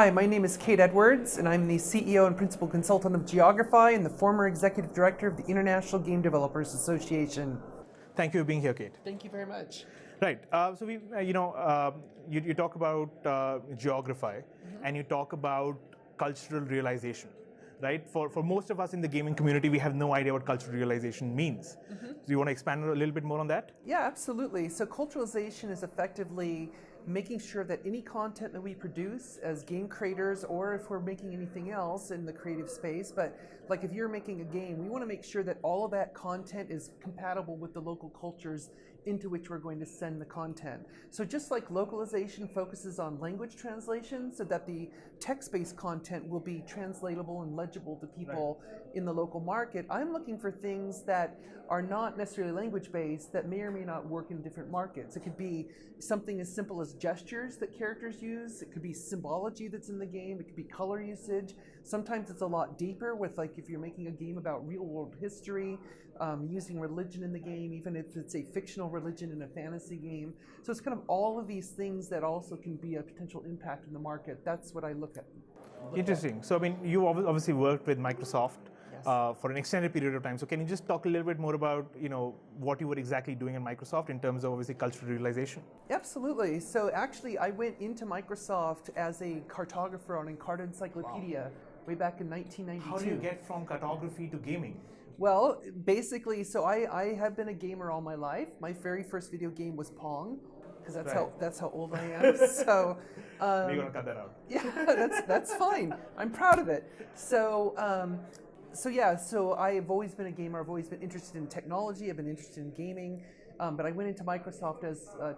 Hi, my name is Kate Edwards, and I'm the CEO and Principal Consultant of Geogrify and the former Executive Director of the International Game Developers Association. Thank you for being here, Kate. Thank you very much. Right. So you talk about Geogrify, and you talk about cultural realization, right? For most of us in the gaming community, we have no idea what cultural realization means. Do you want to expand a little bit more on that? Yeah, absolutely. So culturalization is effectively making sure that any content that we produce as game creators, or if we're making anything else in the creative space, but like if you're making a game, we want to make sure that all of that content is compatible with the local cultures into which we're going to send the content. So just like localization focuses on language translation so that the text-based content will be translatable and legible to people in the local market, I'm looking for things that are not necessarily language-based that may or may not work in different markets. It could be something as simple as gestures that characters use. It could be symbology that's in the game. It could be color usage. Sometimes it's a lot deeper with, like, if you're making a game about real-world history, using religion in the game, even if it's a fictional religion in a fantasy game. So it's kind of all of these things that also can be a potential impact in the market. That's what I look at. Interesting. So, I mean, you obviously worked with Microsoft for an extended period of time. So, can you just talk a little bit more about, what you were exactly doing in Microsoft in terms of obviously cultural realization? Absolutely. So, actually, I went into Microsoft as a cartographer on Encarta Encyclopedia way back in 1992. How do you get from cartography to gaming? Well, basically, so I have been a gamer all my life. My very first video game was Pong, because that's how old I am. So we're gonna cut that out. Yeah, that's fine. I'm proud of it. So I've always been a gamer. I've always been interested in technology. I've been interested in gaming. But I went into Microsoft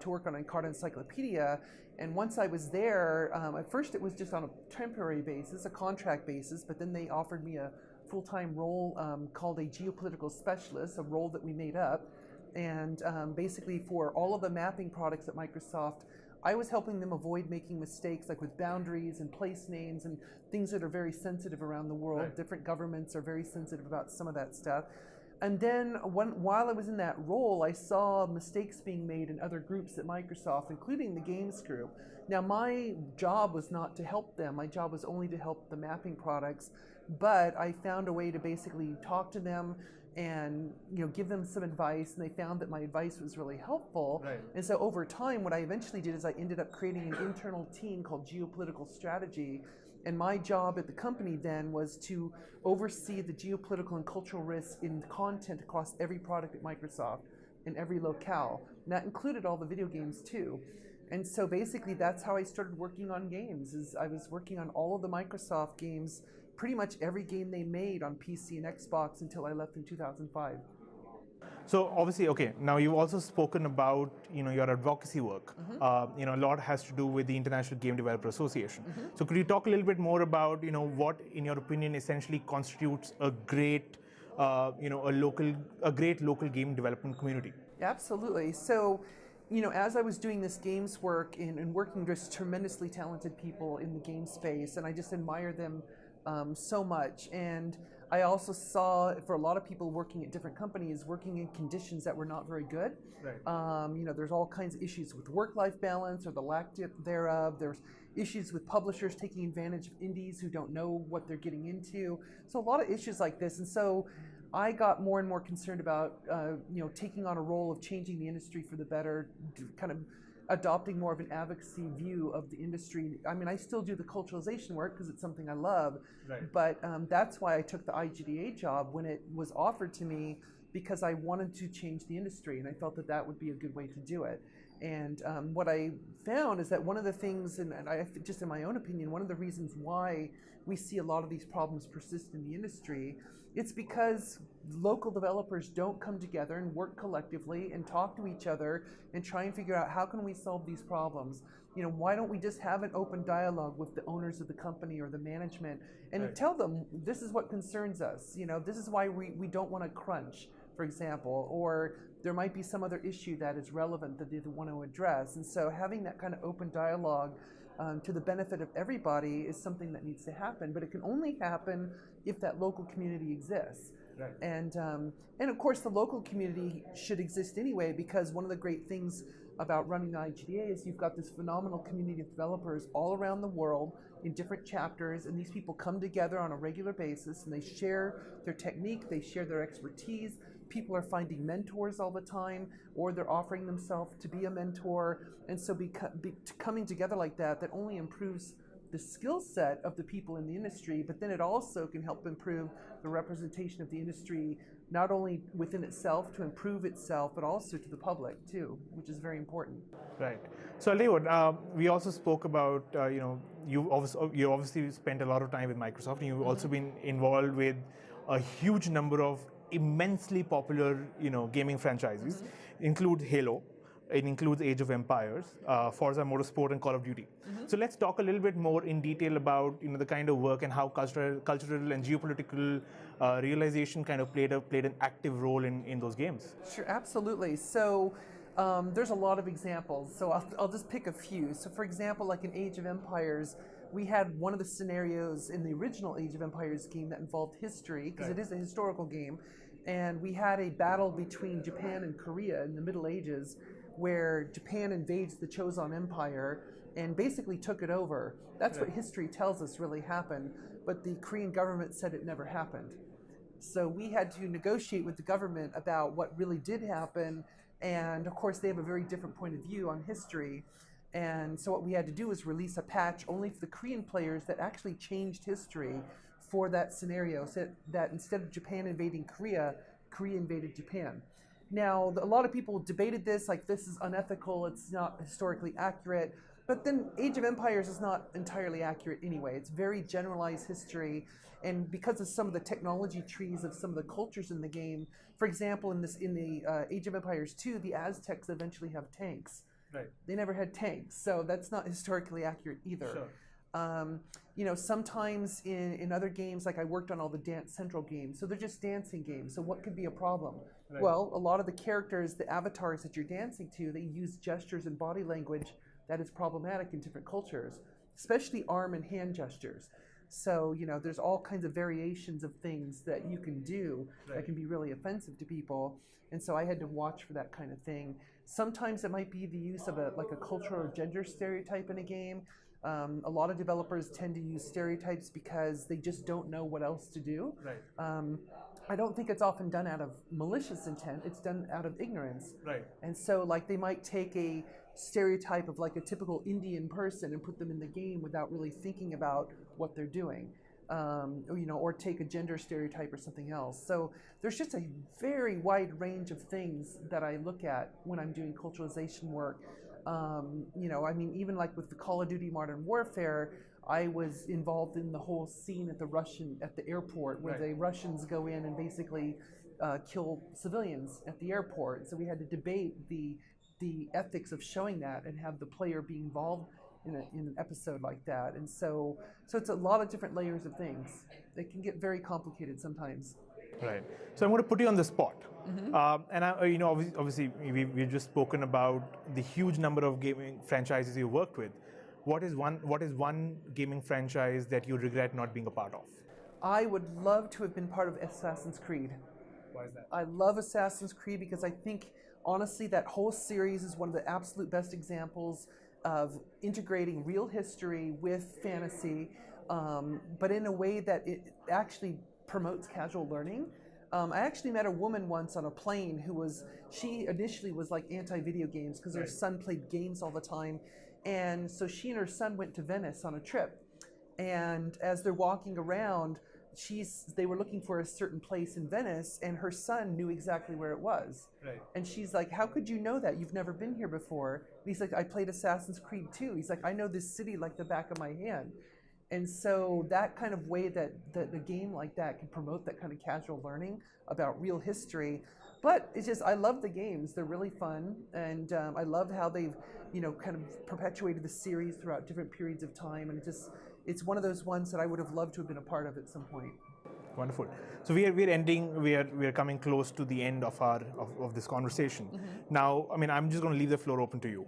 to work on Encarta Encyclopedia. And once I was there, at first it was just on a temporary basis, a contract basis, but then they offered me a full-time role called a Geopolitical Specialist, a role that we made up. And basically for all of the mapping products at Microsoft, I was helping them avoid making mistakes like with boundaries and place names and things that are very sensitive around the world. Right. Different governments are very sensitive about some of that stuff. And then while I was in that role, I saw mistakes being made in other groups at Microsoft, including the games group. Now, my job was not to help them. My job was only to help the mapping products. But I found a way to basically talk to them and give them some advice, and they found that my advice was really helpful. Right. And so over time, what I eventually did is I ended up creating an internal team called Geopolitical Strategy. And my job at the company then was to oversee the geopolitical and cultural risks in content across every product at Microsoft in every locale. And that included all the video games too. And so basically that's how I started working on games, is I was working on all of the Microsoft games, pretty much every game they made on PC and Xbox until I left in 2005. So obviously, okay, now you've also spoken about your advocacy work. Mm-hmm. A lot has to do with the International Game Developer Association. Mm-hmm. So could you talk a little bit more about what, in your opinion, essentially constitutes a great, a great local game development community? Absolutely. So, as I was doing this games work and working with tremendously talented people in the game space, and I just admire them so much. And I also saw, for a lot of people working at different companies, working in conditions that were not very good. Right. There's all kinds of issues with work-life balance or the lack thereof. There's issues with publishers taking advantage of indies who don't know what they're getting into. So a lot of issues like this. And so I got more and more concerned about, taking on a role of changing the industry for the better, kind of adopting more of an advocacy view of the industry. I mean, I still do the culturalization work because it's something I love, right. But that's why I took the IGDA job when it was offered to me, because I wanted to change the industry, and I felt that that would be a good way to do it. And what I found is that one of the things, and I just in my own opinion, one of the reasons why we see a lot of these problems persist in the industry, it's because local developers don't come together and work collectively and talk to each other and try and figure out how can we solve these problems. Why don't we just have an open dialogue with the owners of the company or the management and right. Tell them this is what concerns us. This is why we don't want to crunch, for example, or there might be some other issue that is relevant that they want to address. And so having that kind of open dialogue to the benefit of everybody is something that needs to happen, but it can only happen if that local community exists. Right. And of course the local community should exist anyway, because one of the great things about running the IGDA is you've got this phenomenal community of developers all around the world in different chapters, and these people come together on a regular basis and they share their technique, they share their expertise. People are finding mentors all the time, or they're offering themselves to be a mentor. And so coming together like that only improves the skill set of the people in the industry, but then it also can help improve the representation of the industry, not only within itself to improve itself, but also to the public too, which is very important. Right. So I'll tell you what, we also spoke about, you obviously spent a lot of time with Microsoft, and you've also been involved with a huge number of immensely popular, gaming franchises. Include Halo, it includes Age of Empires, Forza Motorsport, and Call of Duty. So let's talk a little bit more in detail about the kind of work and how cultural and geopolitical realization kind of played an active role in those games. Sure, absolutely. So there's a lot of examples. So I'll just pick a few. So for example, like in Age of Empires, we had one of the scenarios in the original Age of Empires game that involved history, because it is a historical game, and we had a battle between Japan and Korea in the Middle Ages, where Japan invades the Choson Empire and basically took it over. That's what history tells us really happened, but the Korean government said it never happened. So we had to negotiate with the government about what really did happen, and of course they have a very different point of view on history. And so what we had to do was release a patch only for the Korean players that actually changed history for that scenario, so that instead of Japan invading Korea, Korea invaded Japan. Now, a lot of people debated this, like this is unethical, it's not historically accurate, but then Age of Empires is not entirely accurate anyway. It's very generalized history, and because of some of the technology trees of some of the cultures in the game, for example, in the Age of Empires 2, the Aztecs eventually have tanks. Right. They never had tanks, so that's not historically accurate either. Sure. Sometimes in other games, like I worked on all the Dance Central games, so they're just dancing games, so what could be a problem? Right. Well, a lot of the characters, the avatars that you're dancing to, they use gestures and body language that is problematic in different cultures, especially arm and hand gestures. So, there's all kinds of variations of things that you can do that can be really offensive to people. And so I had to watch for that kind of thing. Sometimes it might be the use of a cultural or gender stereotype in a game. A lot of developers tend to use stereotypes because they just don't know what else to do. Right. I don't think it's often done out of malicious intent. It's done out of ignorance. Right. And so, they might take a stereotype of a typical Indian person and put them in the game without really thinking about what they're doing, or take a gender stereotype or something else. So there's just a very wide range of things that I look at when I'm doing culturalization work. Even with the Call of Duty Modern Warfare, I was involved in the whole scene at the airport where the Russians go in and basically kill civilians at the airport. So we had to debate the ethics of showing that and have the player be involved in an episode like that. And so it's a lot of different layers of things. They can get very complicated sometimes. Right. So I'm going to put you on the spot. And obviously we've just spoken about the huge number of gaming franchises you worked with. What is one gaming franchise that you regret not being a part of? I would love to have been part of Assassin's Creed. Why is that? I love Assassin's Creed because I think, honestly, that whole series is one of the absolute best examples of integrating real history with fantasy, but in a way that it actually promotes casual learning. I actually met a woman once on a plane she initially was anti-video games because her son played games all the time. And so she and her son went to Venice on a trip. And as they're walking around, they were looking for a certain place in Venice, and her son knew exactly where it was. Right. And she's like, "How could you know that? You've never been here before." And he's like, "I played Assassin's Creed too." He's like, "I know this city like the back of my hand." And so that kind of way that a game like that can promote that kind of casual learning about real history. But it's just, I love the games. They're really fun. And I love how they've, kind of perpetuated the series throughout different periods of time. And it's one of those ones that I would have loved to have been a part of at some point. Wonderful. So we are coming close to the end of this conversation. Now, I'm just going to leave the floor open to you.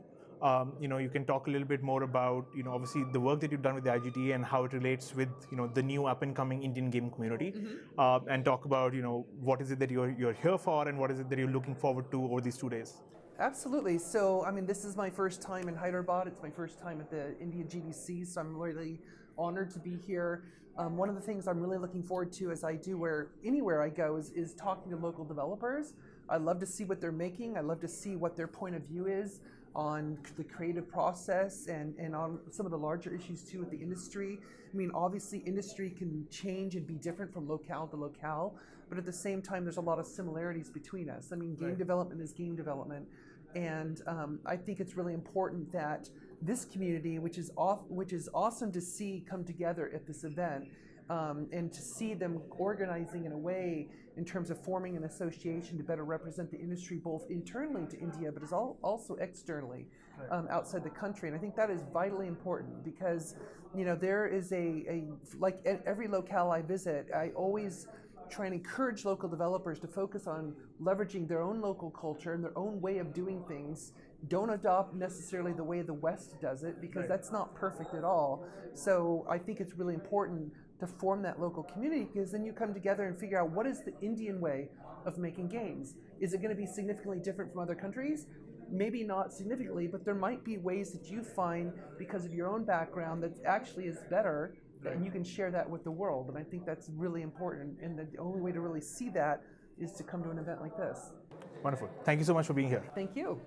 You can talk a little bit more about, obviously the work that you've done with the IGT and how it relates with, the new up and coming Indian game community, and talk about, what is it that you're here for and what is it that you're looking forward to over these 2 days. Absolutely. So, I mean, this is my first time in Hyderabad. It's my first time at the India GDC, so I'm really honored to be here. One of the things I'm really looking forward to, as I do anywhere I go, is talking to local developers. I love to see what they're making. I love to see what their point of view is on the creative process and on some of the larger issues too with the industry. I mean, obviously industry can change and be different from locale to locale, but at the same time there's a lot of similarities between us. I mean, game development is game development, and I think it's really important that this community, which is awesome to see come together at this event, and to see them organizing in a way in terms of forming an association to better represent the industry both internally to India, but also externally outside the country. And I think that is vitally important because, there is like every locale I visit, I always try and encourage local developers to focus on leveraging their own local culture and their own way of doing things. Don't adopt necessarily the way the West does it, because that's not perfect at all. So I think it's really important to form that local community, because then you come together and figure out what is the Indian way of making games. Is it going to be significantly different from other countries? Maybe not significantly, but there might be ways that you find because of your own background that actually is better, and you can share that with the world. And I think that's really important, and the only way to really see that is to come to an event like this. Wonderful. Thank you so much for being here. Thank you.